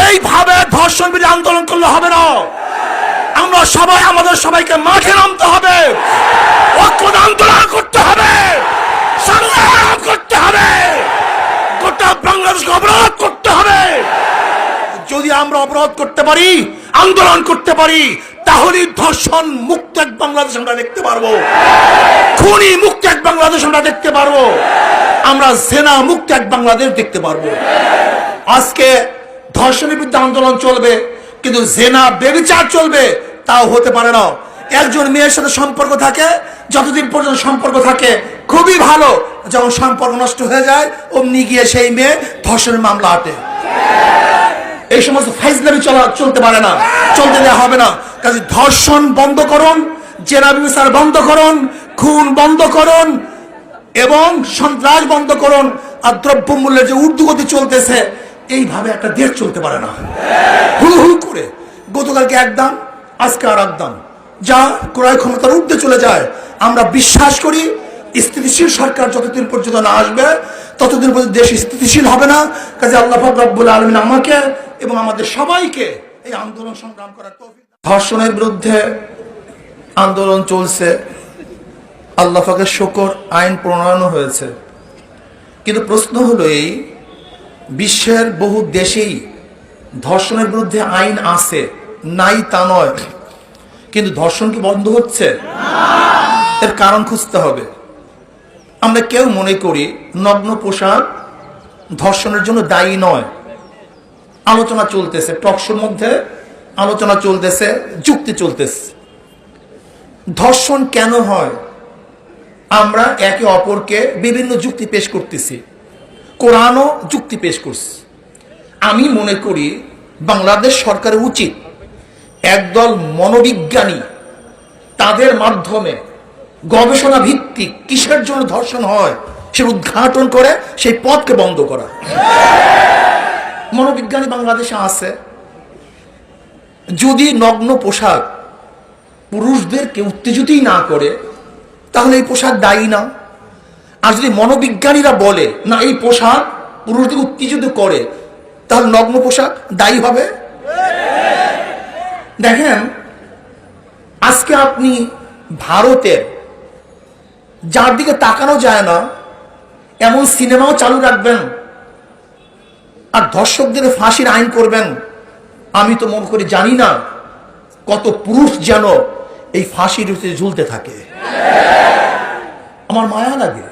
এইভাবে ধর্ষণ বিরোধী আন্দোলন করলে হবে না। আমরা সবাই আমাদের সবাইকে মাঠে নামতে হবে, ঐক্যবদ্ধ আন্দোলন করতে হবে, সংগ্রাম করতে হবে, গোটা বাংলাদেশকে অবরোধ করতে হবে। যদি আমরা অবরোধ করতে পারি, আন্দোলন করতে পারি, তাহলে ধর্ষণ মুক্ত এক বাংলাদেশ আমরা দেখতে পারবো, খুনি মুক্ত এক বাংলাদেশ আমরা দেখতে পারবো, আমরা জেনা মুক্ত এক বাংলাদেশ দেখতে পারবো। আজকে ধর্ষণের বিরুদ্ধে আন্দোলন চলবে, কিন্তু জেনা বেবিচার চলবে, তাও হতে পারে না। একজন মেয়ের সাথে সম্পর্ক থাকে, যতদিন পর্যন্ত সম্পর্ক থাকে খুবই ভালো, যখন সম্পর্ক নষ্ট হয়ে যায় অমনি গিয়ে সেই মেয়ে ধর্ষণের মামলা আটে। এই সমস্ত ফাইজলামি চলতে পারে না, চলতে দেওয়া হবে না। কাজে ধর্ষণ বন্ধ করুন, জেনা ব্যভিচার বন্ধ করুন, খুন বন্ধ করুন এবং সন্ত্রাস বন্ধ করুন। আর দ্রব্যমূল্যের যে ঊর্ধ্বগতি চলতেছে, এইভাবে একটা দেশ চলতে পারে না। হুড়ু হুড়ু করে গতকালকে এক দাম, আজকে আর এক দাম, যা ক্রয় ক্ষমতার ঊর্ধ্বে চলে যায়। আমরা বিশ্বাস করি স্থিতিশীল সরকার যতদিন পর্যন্ত না আসবে ততদিন পর্যন্ত দেশ স্থিতিশীল হবে না। কাজে আল্লাহ পাক রব্বুল আলামিন আমাকে এবং আমাদের সবাইকে এই আন্দোলন সংগ্রাম করার তৌফিক। ধর্ষণের বিরুদ্ধে আন্দোলন চলছে, আল্লাহ পাকের শুকর, আইন প্রণয়ন হয়েছে। কিন্তু প্রশ্ন হলো এই, বিশ্বের বহু দেশেই ধর্ষণের বিরুদ্ধে আইন আছে, নাই তা নয়, কিন্তু ধর্ষণ কি বন্ধ হচ্ছে? এর কারণ খুঁজতে হবে। আমরা কেউ মনে করি নগ্ন পোশাক ধর্ষণের জন্য দায়ী নয়। আলোচনা চলতেছে, টকশোর মধ্যে আলোচনা চলতেছে, যুক্তি চলতেছে। ধর্ষণ কেন হয়? আমরা একে অপরকে বিভিন্ন যুক্তি পেশ করতেছি, কোরআনও যুক্তি পেশ করছে। আমি মনে করি বাংলাদেশ সরকারের উচিত একদল মনোবিজ্ঞানী তাদের মাধ্যমে গবেষণা ভিত্তিক কিসের জন্য ধর্ষণ হয় সে উদ্ঘাটন করে সেই পথকে বন্ধ করা। মনোবিজ্ঞানী বাংলাদেশে আছে। যদি নগ্ন পোশাক পুরুষদেরকে উত্তেজিতই না করে তাহলে এই পোশাক দায়ী না। আর যদি মনোবিজ্ঞানীরা বলে না এই পোশাক পুরুষদের উত্তেজিত করে, তাহলে নগ্ন পোশাক দায়ী হবে। দেখেন, আজকে আপনি ভারতের যার দিকে তাকানো যায় না এমন সিনেমাও চালু রাখবেন আর ধর্ষকদের ফাঁসির আইন করবেন। আমি তো মনে করি জানি না কত পুরুষ যেন এই ফাঁসির ঝুলতে থাকে। আমার মায়া লাগে।